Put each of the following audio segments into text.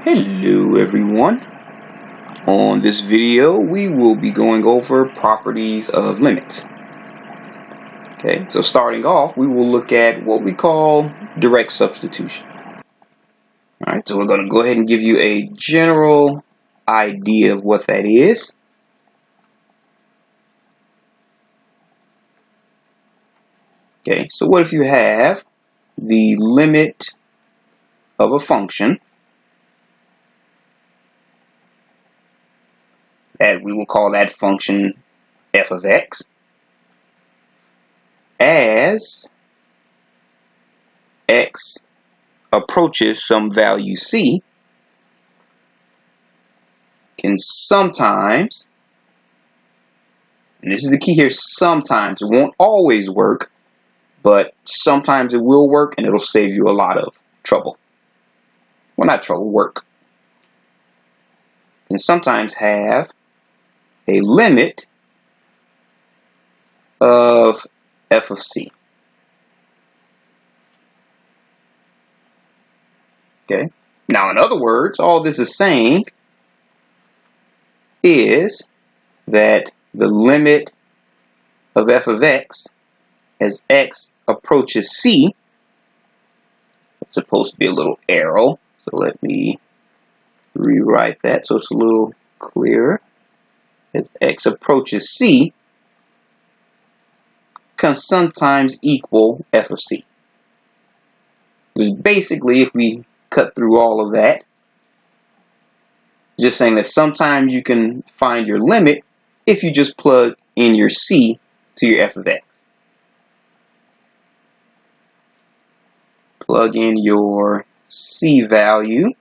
Hello everyone. On this video we will be going over properties of limits. Okay, so starting off we will look at what we call direct substitution. Alright, so we're going to go ahead and give you a general idea of what that is. Okay, so what if you have the limit of a function that we will call that function f of x as x approaches some value c can sometimes, and this is the key here, sometimes, it won't always work, but sometimes it will work and it'll save you a lot of trouble. Well, not trouble, work. And sometimes have a limit of f of c. Okay. Now, in other words, all this is saying is that the limit of f of x as x approaches c, it's supposed to be a little arrow, so let me rewrite that so it's a little clearer. As x approaches c can sometimes equal f of c. Just basically, if we cut through all of that, just saying that sometimes you can find your limit if you just plug in your c to your f of x. Plug in your c value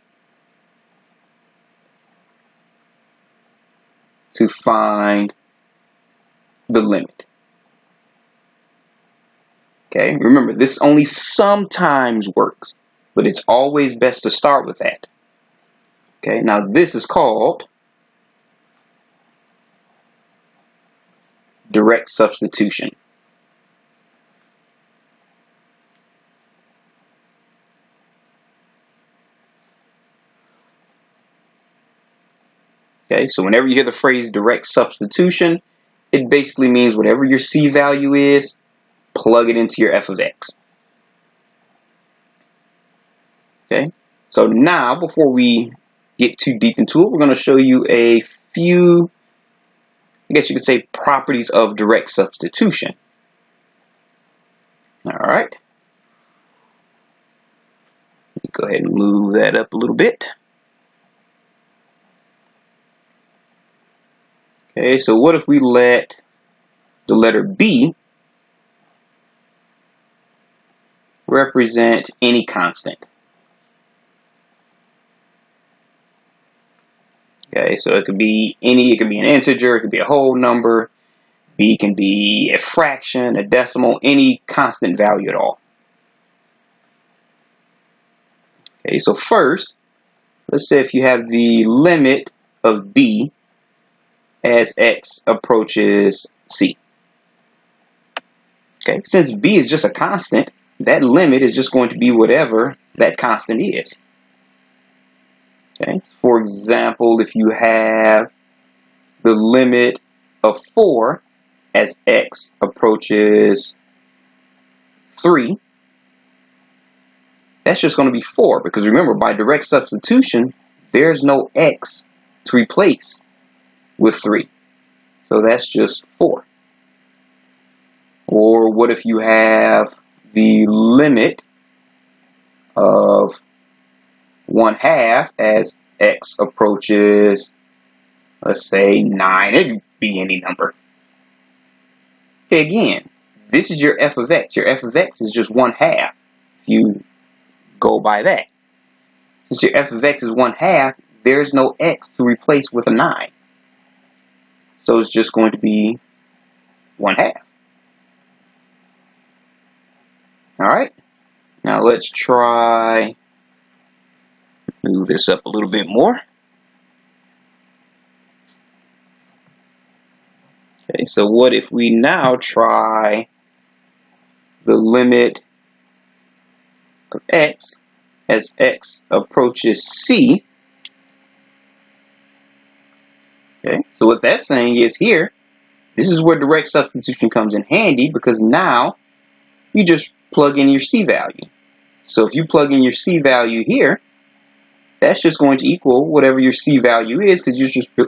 to find the limit. Okay, remember, this only sometimes works, but it's always best to start with that. Okay, now this is called direct substitution. Okay, so whenever you hear the phrase direct substitution, it basically means whatever your c value is, plug it into your f of x. Okay, so now before we get too deep into it, we're going to show you a few, I guess you could say, properties of direct substitution. Alright, go ahead and move that up a little bit. Okay, so what if we let the letter b represent any constant? Okay, so it could be any, it could be an integer, it could be a whole number, b can be a fraction, a decimal, any constant value at all. Okay, so first, let's say if you have the limit of b as x approaches c. Okay, since b is just a constant, that limit is just going to be whatever that constant is. Okay, for example, if you have the limit of 4 as x approaches 3, that's just going to be 4, because remember, by direct substitution, there's no x to replace with 3. So that's just 4. Or what if you have the limit of 1/2 as x approaches, let's say 9, it could be any number. Okay, again, this is your f of x. Your f of x is just 1/2 if you go by that. Since your f of x is 1/2, there's no x to replace with a 9. So it's just going to be 1/2. Alright, now let's try move this up a little bit more. Okay, so what if we now try the limit of x as x approaches c Okay, so what that's saying is here, this is where direct substitution comes in handy, because now you just plug in your C value. So if you plug in your C value here, that's just going to equal whatever your C value is, because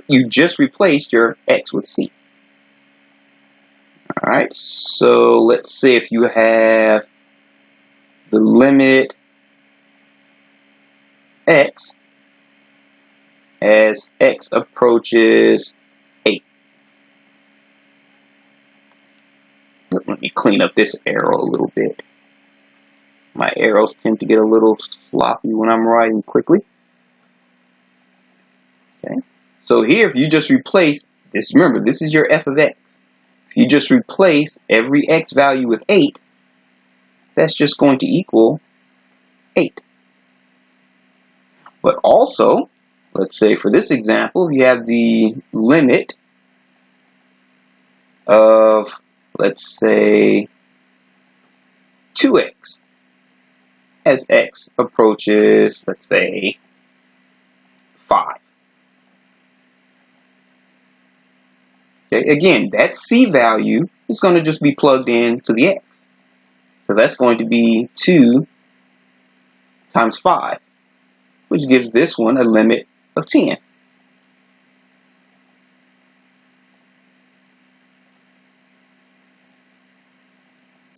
you just replaced your X with C. All right, so let's say if you have the limit X as X approaches 8. Let me clean up this arrow a little bit. My arrows tend to get a little sloppy when I'm writing quickly. Okay, so here if you just replace this, remember this is your f of x. If you just replace every x value with 8, that's just going to equal 8. But also, let's say for this example, you have the limit of, let's say, 2x as x approaches, let's say, 5. Okay, again, that C value is going to just be plugged in to the x. So that's going to be 2 times 5, which gives this one a limit of 10.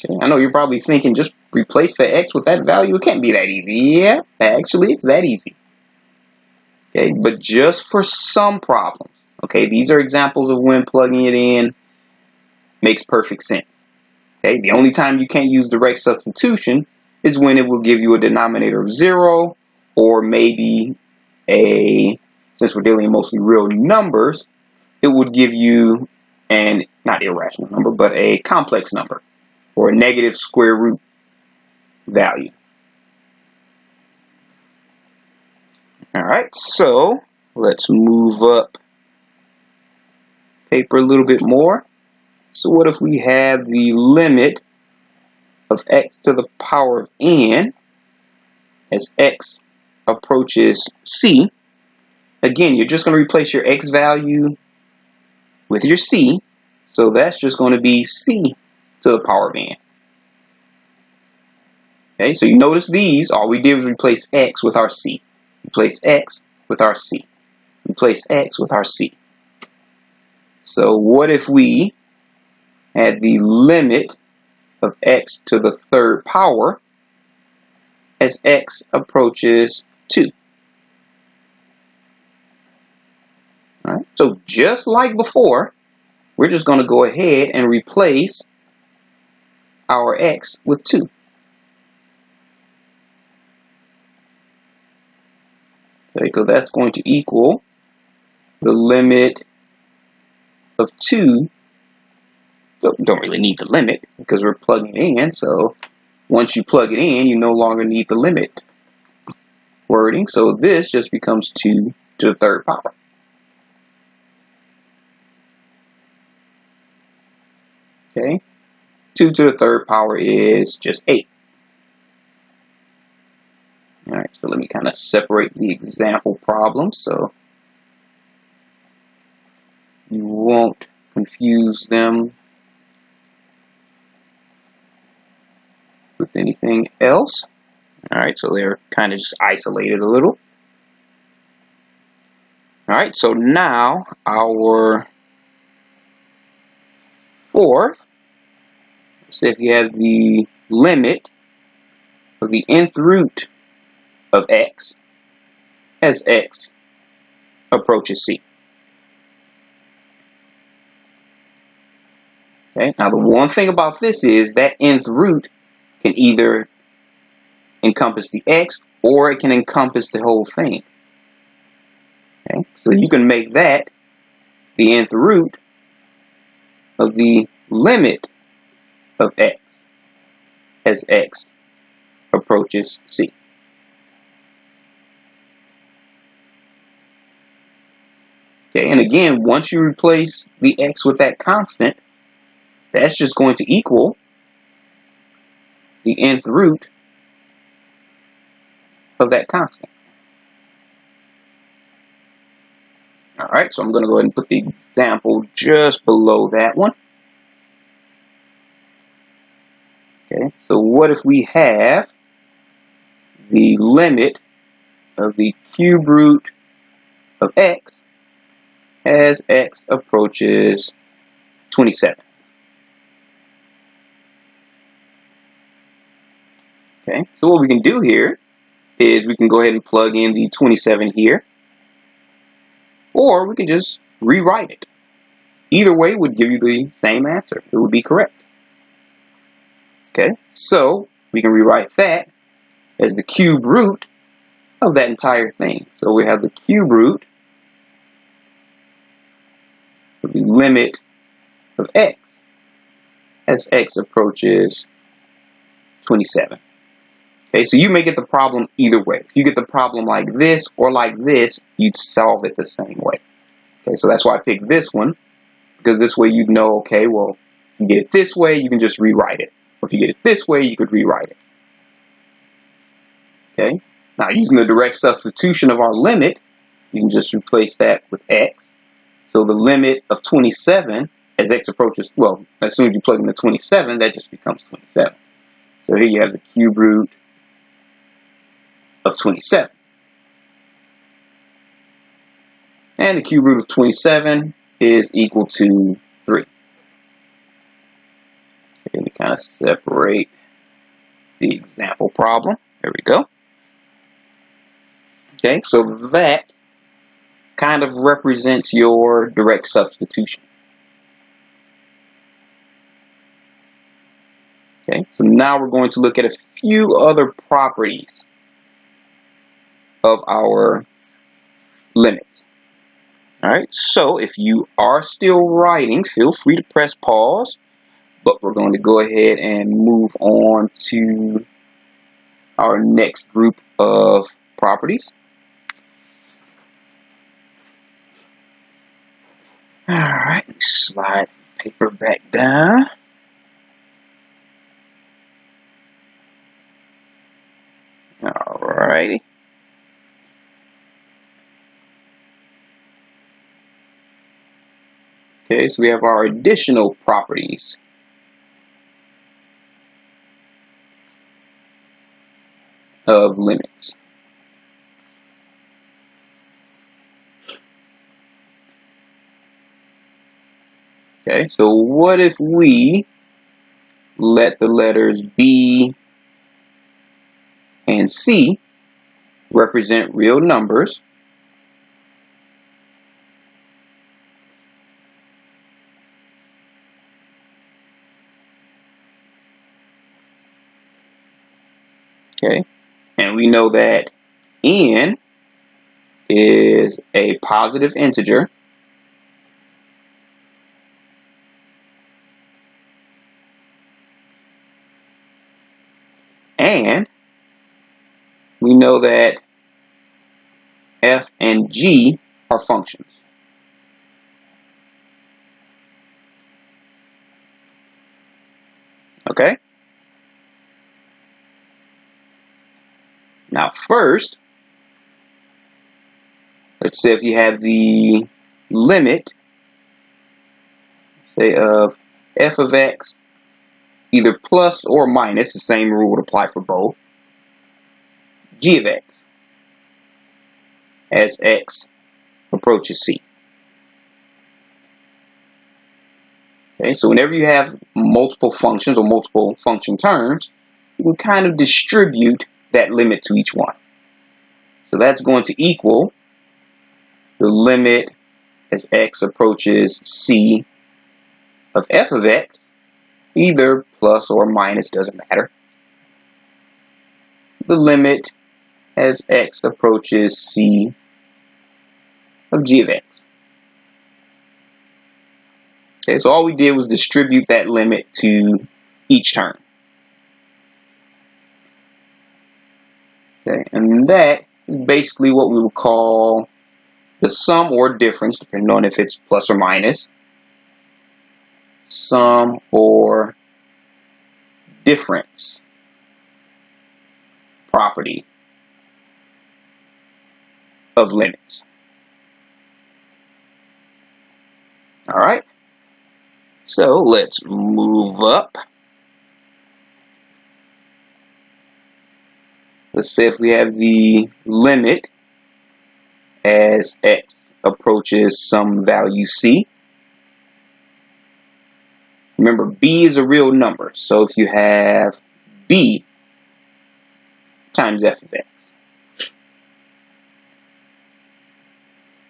Okay, I know you're probably thinking, just replace the x with that value. It can't be that easy. Yeah, actually, it's that easy. Okay, but just for some problems. Okay, these are examples of when plugging it in makes perfect sense. Okay, the only time you can't use direct substitution is when it will give you a denominator of 0, or maybe since we're dealing in mostly real numbers, it would give you an, not irrational number, but a complex number, or a negative square root value. All right, so let's move up paper a little bit more. So what if we have the limit of x to the power of n as x approaches c? Again, you're just going to replace your x value with your c, so that's just going to be c to the power of n. Okay, so you notice these, all we did was replace x with our c. Replace x with our c. Replace x with our c. So what if we had the limit of x to the third power as x approaches 2? All right, so just like before, we're just going to go ahead and replace our x with 2. Okay, so that's going to equal the limit of 2. Don't really need the limit because we're plugging it in. So once you plug it in, you no longer need the limit wording. So this just becomes 2 to the third power. Okay, 2 to the third power is just 8. All right, so let me kind of separate the example problems so you won't confuse them with anything else. All right, so they're kind of just isolated a little. All right, so now our fourth, so if you have the limit of the nth root of x as x approaches c. Okay, now the one thing about this is that nth root can either encompass the x or it can encompass the whole thing. Okay, so you can make that the nth root of the limit of x as x approaches c. Okay, and again, once you replace the x with that constant, that's just going to equal the nth root of that constant. All right, so I'm going to go ahead and put the example just below that one. Okay, so what if we have the limit of the cube root of x as x approaches 27? Okay, so what we can do here is we can go ahead and plug in the 27 here, or we can just rewrite it. Either way would give you the same answer. It would be correct. Okay, so we can rewrite that as the cube root of that entire thing. So we have the cube root of the limit of x as x approaches 27. Okay, so you may get the problem either way. If you get the problem like this or like this, you'd solve it the same way. Okay, so that's why I picked this one, because this way you'd know, okay, well, if you get it this way, you can just rewrite it. Or if you get it this way, you could rewrite it. Okay, now using the direct substitution of our limit, you can just replace that with x. So the limit of 27 as x approaches, well, as soon as you plug in the 27, that just becomes 27. So here you have the cube root of 27. And the cube root of 27 is equal to 3. Let me kind of separate the example problem. There we go. Okay, so that kind of represents your direct substitution. Okay, so now we're going to look at a few other properties of our limits. All right, so if you are still writing, feel free to press pause, but we're going to go ahead and move on to our next group of properties. All right, slide the paper back down. All righty. Okay, so we have our additional properties. Of limits. Okay, so what if we let the letters B and C represent real numbers, okay, and we know that n is a positive integer, and we know that f and g are functions. Okay? Now first, let's say if you have the limit, say of f of x, either plus or minus, the same rule would apply for both, g of x as x approaches c. Okay, so whenever you have multiple functions or multiple function terms, you can kind of distribute that limit to each one. So that's going to equal the limit as x approaches c of f of x, either plus or minus, doesn't matter, the limit as x approaches c of g of x. Okay, so all we did was distribute that limit to each term. Okay, and that is basically what we would call the sum or difference, depending on if it's plus or minus. Sum or difference property of limits. All right. So let's move up. Let's say if we have the limit as x approaches some value c. Remember, b is a real number. So if you have b times f of x,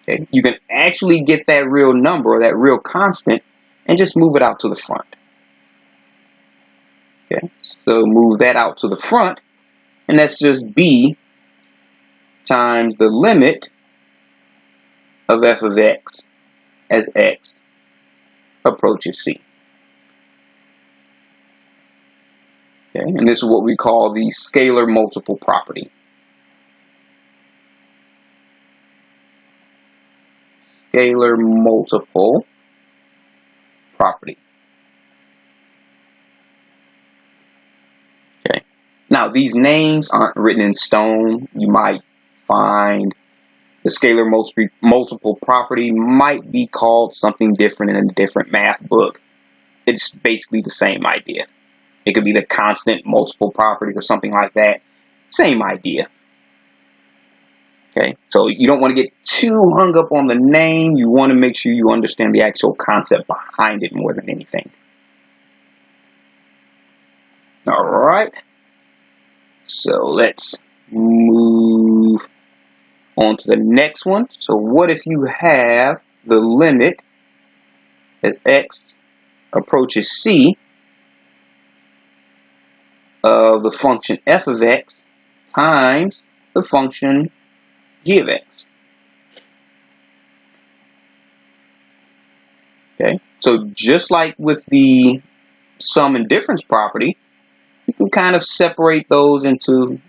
okay, you can actually get that real number or that real constant and just move it out to the front. Okay, so move that out to the front, and that's just b times the limit of f of x as x approaches c. Okay, and this is what we call the scalar multiple property. Scalar multiple property. Okay. Now these names aren't written in stone. You might find the scalar multiple property might be called something different in a different math book. It's basically the same idea. It could be the constant multiple property or something like that. Same idea. Okay, so you don't want to get too hung up on the name. You want to make sure you understand the actual concept behind it more than anything. All right. So let's move on to the next one. So what if you have the limit as x approaches c of the function f of x times the function g of x? Okay, so just like with the sum and difference property, you can kind of separate those into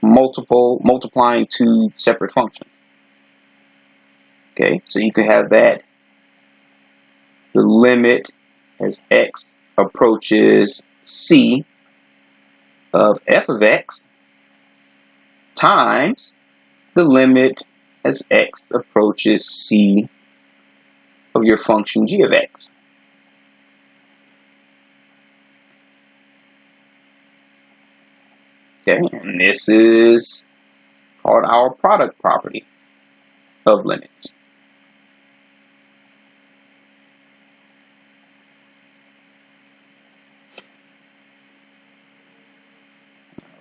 multiplying two separate functions. Okay, so you can have that the limit as x approaches c of f of x times the limit as x approaches c of your function g of x. Okay, and this is called our product property of limits.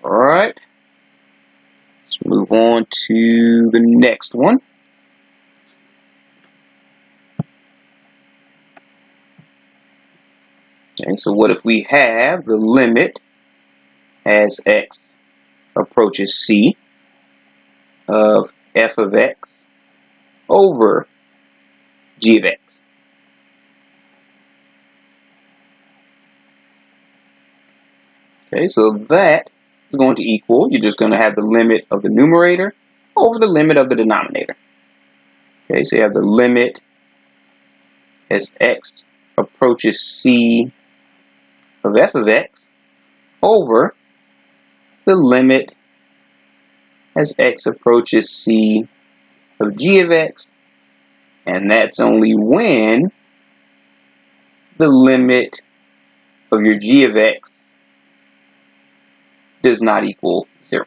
All right, let's move on to the next one. Okay, so what if we have the limit as x approaches c of f of x over g of x? Okay, so that is going to equal, you're just going to have the limit of the numerator over the limit of the denominator. Okay, so you have the limit as x approaches c of f of x over the limit as x approaches c of g of x, and that's only when the limit of your g of x does not equal 0.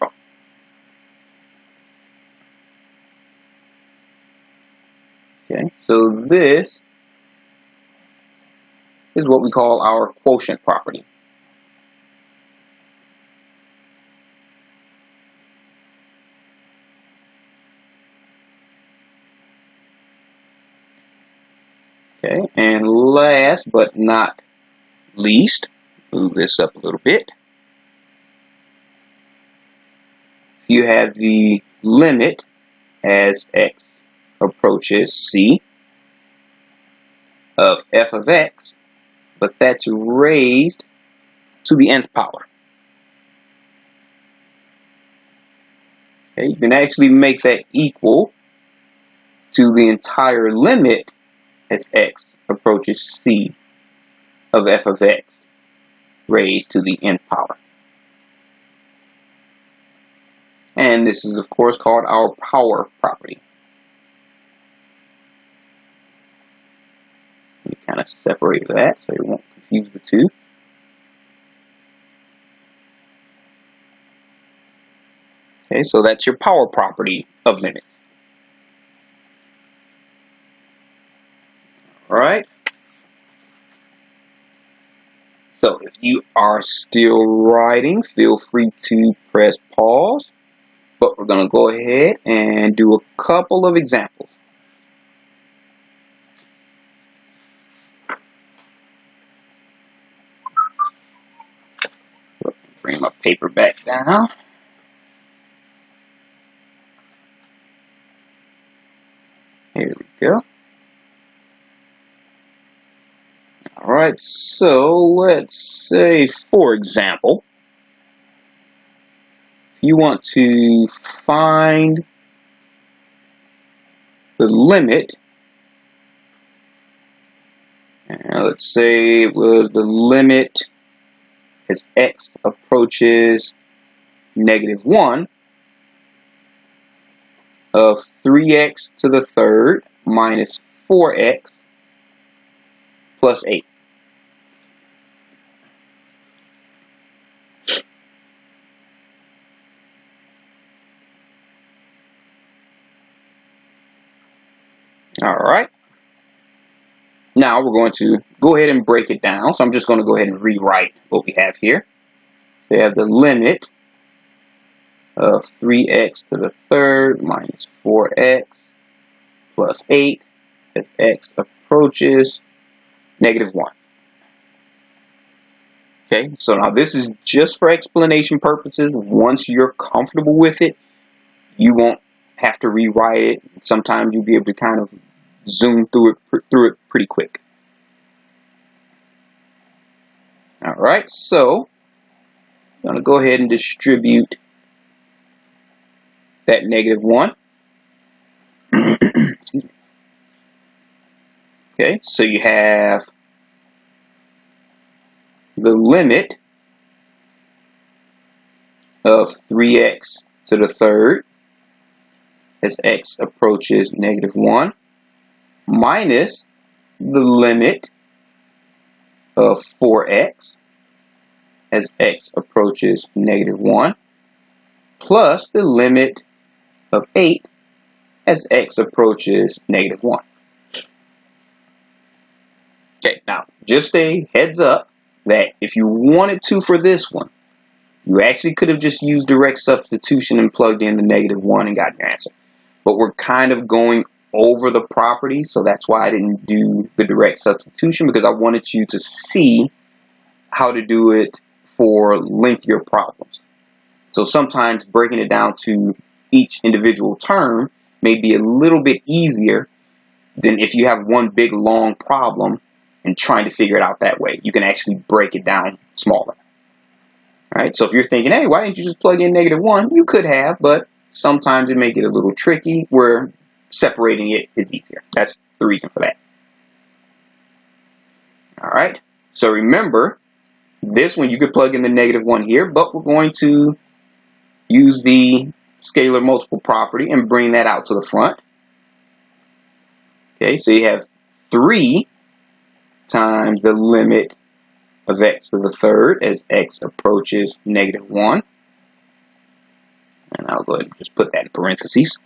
Okay, so this is what we call our quotient property. Okay, and last but not least, move this up a little bit. If you have the limit as x approaches c of f of x, but that's raised to the nth power. Okay, you can actually make that equal to the entire limit as x approaches c of f of x raised to the nth power. And this is, of course, called our power property. of separate that so it won't confuse the two. Okay, so that's your power property of limits. All right. So if you are still writing, feel free to press pause. But we're going to go ahead and do a couple of examples. Bring my paper back down. Here we go. Alright, so let's say, for example, you want to find the limit, and let's say it was the limit as x approaches -1 of 3x to the third minus 4x plus 8. Alright, now we're going to go ahead and break it down. So I'm just going to go ahead and rewrite what we have here. We have the limit of 3x to the third minus 4x plus 8 as x approaches -1. Okay, so now this is just for explanation purposes. Once you're comfortable with it, you won't have to rewrite it. Sometimes you'll be able to kind of zoom through it pretty quick. All right, so I'm going to go ahead and distribute that -1. Okay, so you have the limit of 3x to the third as x approaches -1 minus the limit of 4x as x approaches -1 plus the limit of 8 as x approaches -1. Okay, now just a heads up that if you wanted to for this one, you actually could have just used direct substitution and plugged in the -1 and got your answer. But we're kind of going over the property, so that's why I didn't do the direct substitution, because I wanted you to see how to do it for lengthier problems. So sometimes breaking it down to each individual term may be a little bit easier than if you have one big long problem and trying to figure it out that way. You can actually break it down smaller. All right, so if you're thinking, hey, why didn't you just plug in -1? You could have, but sometimes it may get a little tricky where separating it is easier. That's the reason for that. All right, so remember, this one you could plug in the -1 here, but we're going to use the scalar multiple property and bring that out to the front. Okay, so you have 3 times the limit of x to the third as x approaches -1. And I'll go ahead and just put that in parentheses.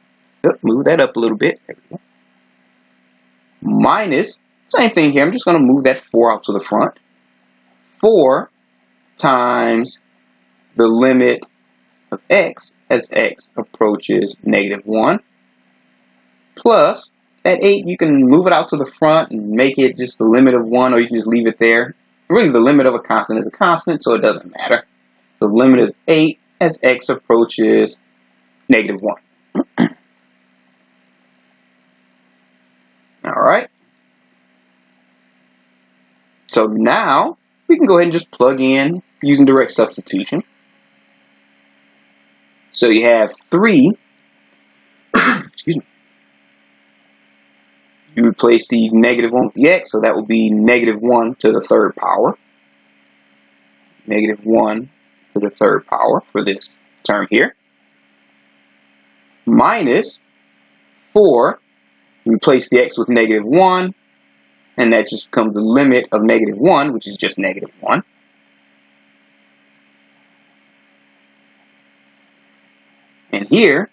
Move that up a little bit. There we go. Minus, same thing here. I'm just going to move that 4 out to the front. 4 times the limit of x as x approaches -1 plus that 8, you can move it out to the front and make it just the limit of 1, or you can just leave it there. Really, the limit of a constant is a constant, so it doesn't matter. The limit of 8 as x approaches -1. All right. So now we can go ahead and just plug in using direct substitution. So you have 3. Excuse me. You replace the -1 with the x, so that will be -1 to the third power. -1 to the third power for this term here. Minus 4. Replace the x with -1, and that just becomes the limit of -1, which is just -1. And here,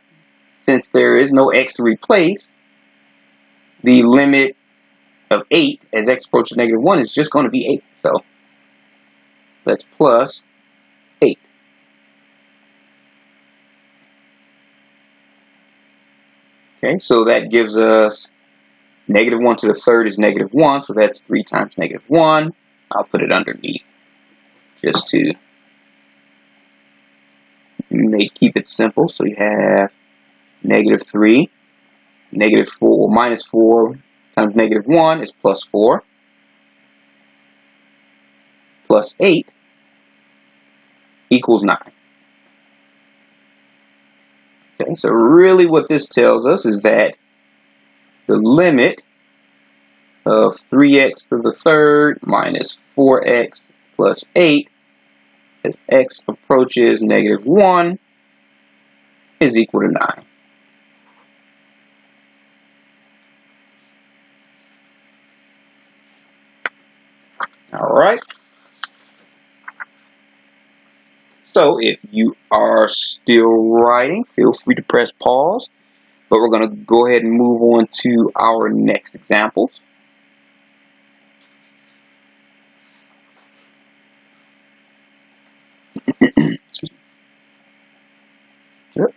since there is no x to replace, the limit of 8 as x approaches -1 is just going to be 8. So that's plus 8. Okay, so that gives us -1 to the third is -1, so that's 3 times -1. I'll put it underneath just to keep it simple. So you have -3, -4, -4 times -1 is +4, plus 8 equals 9. Okay, so really what this tells us is that the limit of 3x to the third minus 4x plus 8 as x approaches -1 is equal to 9. All right. So if you are still writing, feel free to press pause, but we're going to go ahead and move on to our next examples.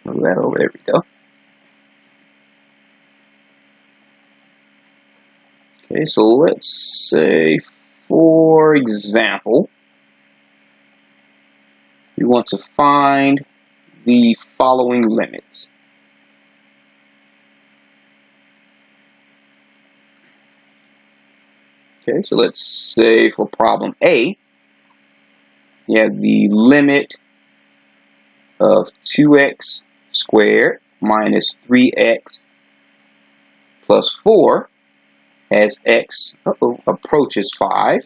Move that over. There we go. Okay, so let's say, for example, we want to find the following limits. Okay, so let's say for problem A, you have the limit of 2x squared minus 3x plus 4 as x approaches 5.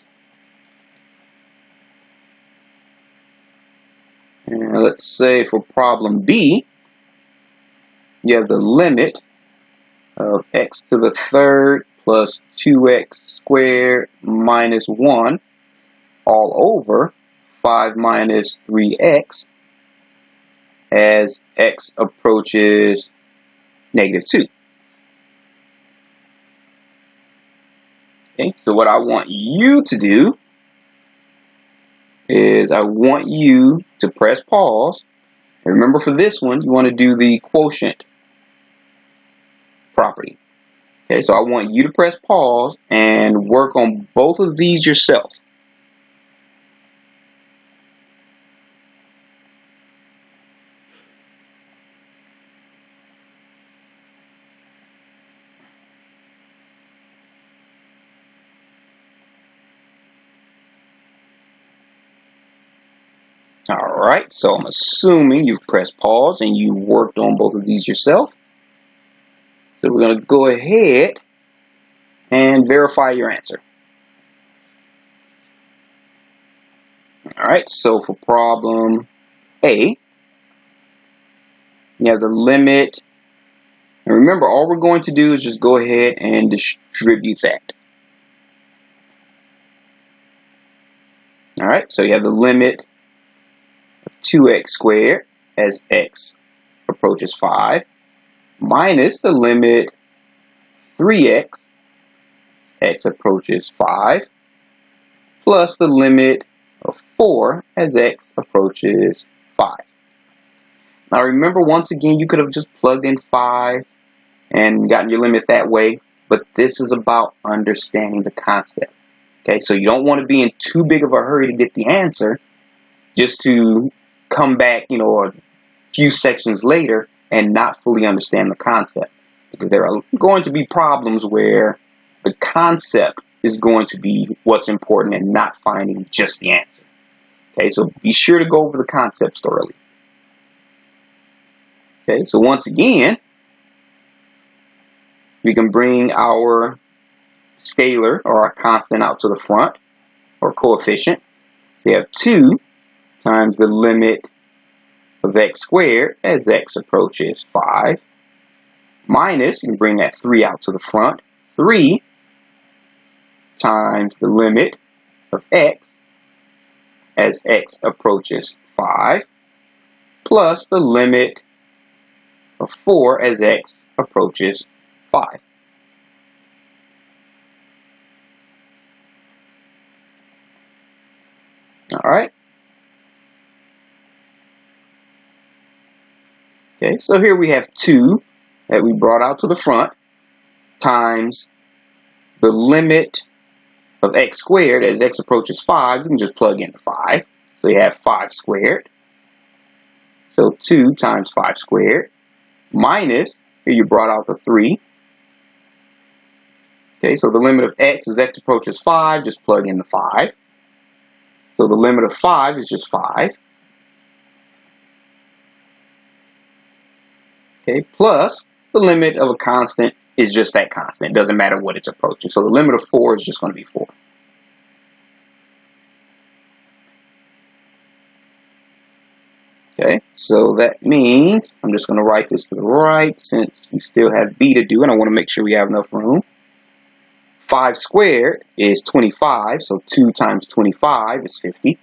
And let's say for problem B, you have the limit of x to the third plus 2x squared minus 1 all over 5 minus 3x as x approaches -2. Okay, so what I want you to do is I want you to press pause. And remember, for this one, you want to do the quotient property. Okay, so I want you to press pause and work on both of these yourself. Alright, so I'm assuming you've pressed pause and you worked on both of these yourself. So we're going to go ahead and verify your answer. Alright, so for problem A, you have the limit. And remember, all we're going to do is just go ahead and distribute that. Alright, so you have the limit 2x squared as x approaches 5 minus the limit 3x as x approaches 5 plus the limit of 4 as x approaches 5. Now remember, once again, you could have just plugged in 5 and gotten your limit that way, but this is about understanding the concept. Okay, so you don't want to be in too big of a hurry to get the answer just to come back, a few sections later and not fully understand the concept, because there are going to be problems where the concept is going to be what's important and not finding just the answer. Okay, so be sure to go over the concepts thoroughly. Okay, so once again, we can bring our scalar or our constant out to the front, or coefficient. So you have 2 times the limit of x squared as x approaches 5 minus, you can bring that 3 out to the front, 3 times the limit of x as x approaches 5 plus the limit of 4 as x approaches 5. All right. Okay, so here we have 2 that we brought out to the front times the limit of x squared as x approaches 5. You can just plug in the 5. So you have 5 squared. So 2 times 5 squared minus, here you brought out the 3. Okay, so the limit of x as x approaches 5, just plug in the 5. So the limit of 5 is just 5. Okay, plus the limit of a constant is just that constant. It doesn't matter what it's approaching. So the limit of 4 is just going to be 4. Okay, so that means I'm just going to write this to the right since we still have b to do, and I want to make sure we have enough room. 5 squared is 25, so 2 times 25 is 50.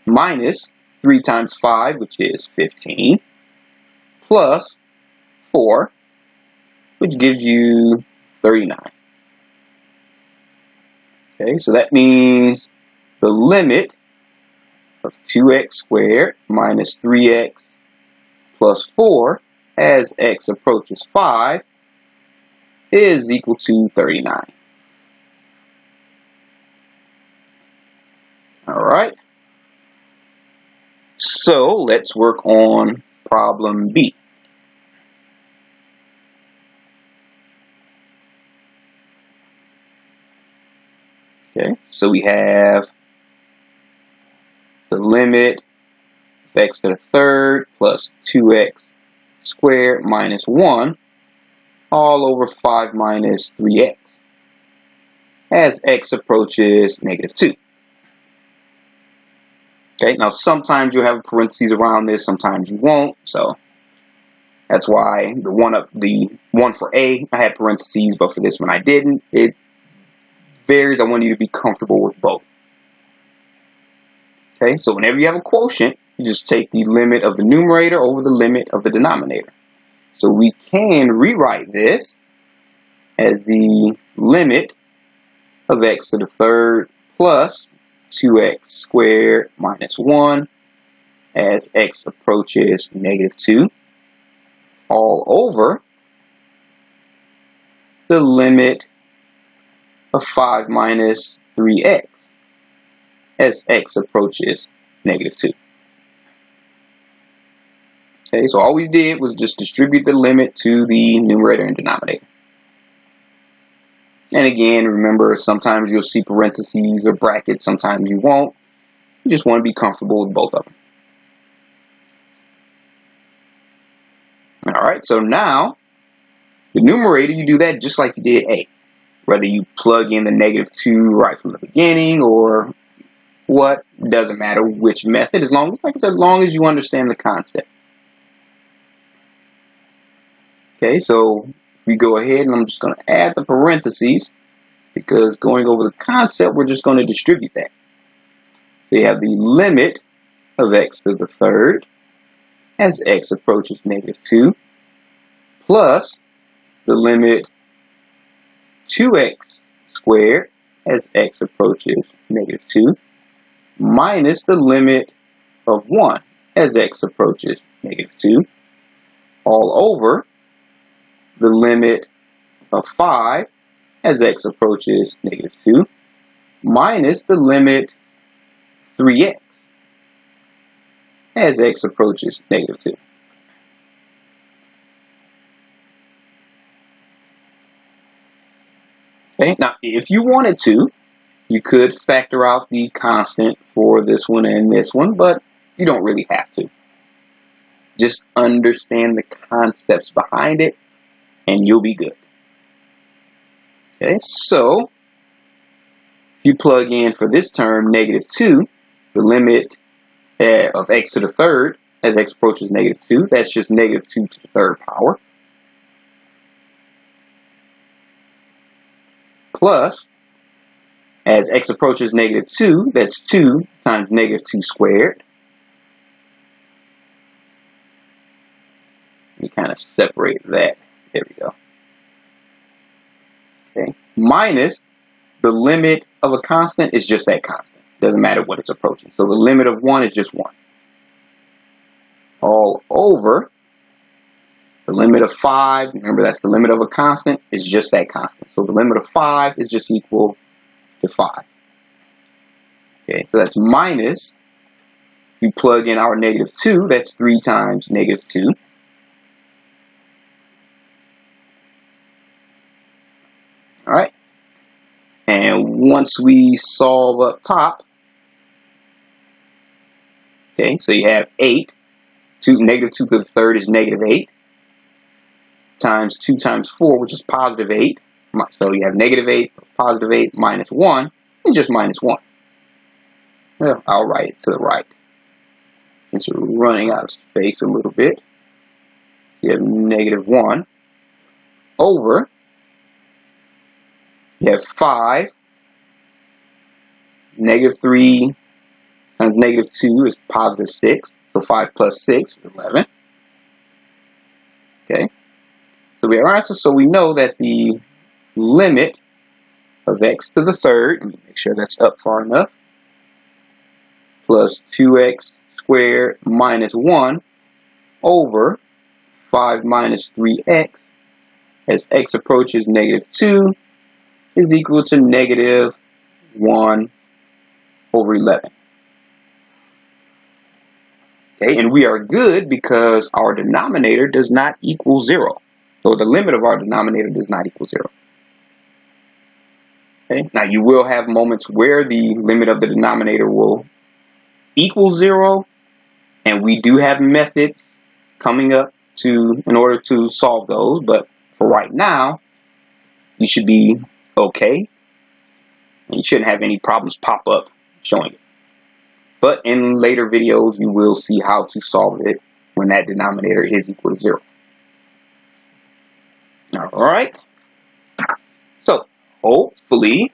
Minus 3 times 5, which is 15, plus 4, which gives you 39. Okay, so that means the limit of 2x squared minus 3x plus 4 as x approaches 5 is equal to 39. All right. So let's work on problem B. Okay, so we have the limit of x to the third plus 2x squared minus 1 all over 5 minus 3x as x approaches negative 2. Okay, now sometimes you'll have parentheses around this, sometimes you won't, so that's why the one for A, I had parentheses, but for this one I didn't. It varies. I want you to be comfortable with both. Okay, so whenever you have a quotient, you just take the limit of the numerator over the limit of the denominator. So we can rewrite this as the limit of x to the third plus 2x squared minus 1 as x approaches negative 2 all over the limit of 5 minus 3x as x approaches negative 2. Okay, so all we did was just distribute the limit to the numerator and denominator. And again, remember, sometimes you'll see parentheses or brackets, sometimes you won't. You just want to be comfortable with both of them. All right, so now the numerator, you do that just like you did A. Whether you plug in the negative 2 right from the beginning or what, doesn't matter which method, as long as you understand the concept. Okay, so we go ahead and I'm just going to add the parentheses because going over the concept, we're just going to distribute that. So you have the limit of x to the third as x approaches negative 2 plus the limit 2x squared as x approaches negative 2 minus the limit of 1 as x approaches negative 2 all over the limit of 5 as x approaches negative 2 minus the limit 3x as x approaches negative 2. Okay, now if you wanted to, you could factor out the constant for this one and this one, but you don't really have to. Just understand the concepts behind it and you'll be good. Okay, so if you plug in for this term negative 2, the limit of x to the third as x approaches negative 2, that's just negative 2 to the third power. plus, as x approaches negative 2, that's 2 times negative 2 squared. We kind of separate that. There we go. Okay. Minus the limit of a constant is just that constant. Doesn't matter what it's approaching. So the limit of 1 is just 1. All over the limit of 5. Remember, that's the limit of a constant, is just that constant. So the limit of 5 is just equal to 5. Okay, so that's minus, if you plug in our negative 2, that's 3 times negative 2. All right. And once we solve up top, okay, so you have 8. Negative 2 to the third is negative 8. Times 2 times 4, which is positive 8. So you have negative 8, positive 8, minus 1, and just minus 1. Well, I'll write it to the right, since we're running out of space a little bit. You have negative 1 over, you have 5, negative 3 times negative 2 is positive 6. So 5 plus 6 is 11. Okay. So we have our answer. So we know that the limit of x to the third, let me make sure that's up far enough, plus 2x squared minus 1 over 5 minus 3x as x approaches negative 2 is equal to negative 1 over 11. Okay, and we are good because our denominator does not equal 0. So the limit of our denominator does not equal 0. Okay, now you will have moments where the limit of the denominator will equal 0, and we do have methods coming up in order to solve those, but for right now, you should be okay, and you shouldn't have any problems pop up showing it. But in later videos, you will see how to solve it when that denominator is equal to 0. Alright, so hopefully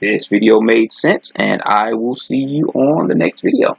this video made sense, and I will see you on the next video.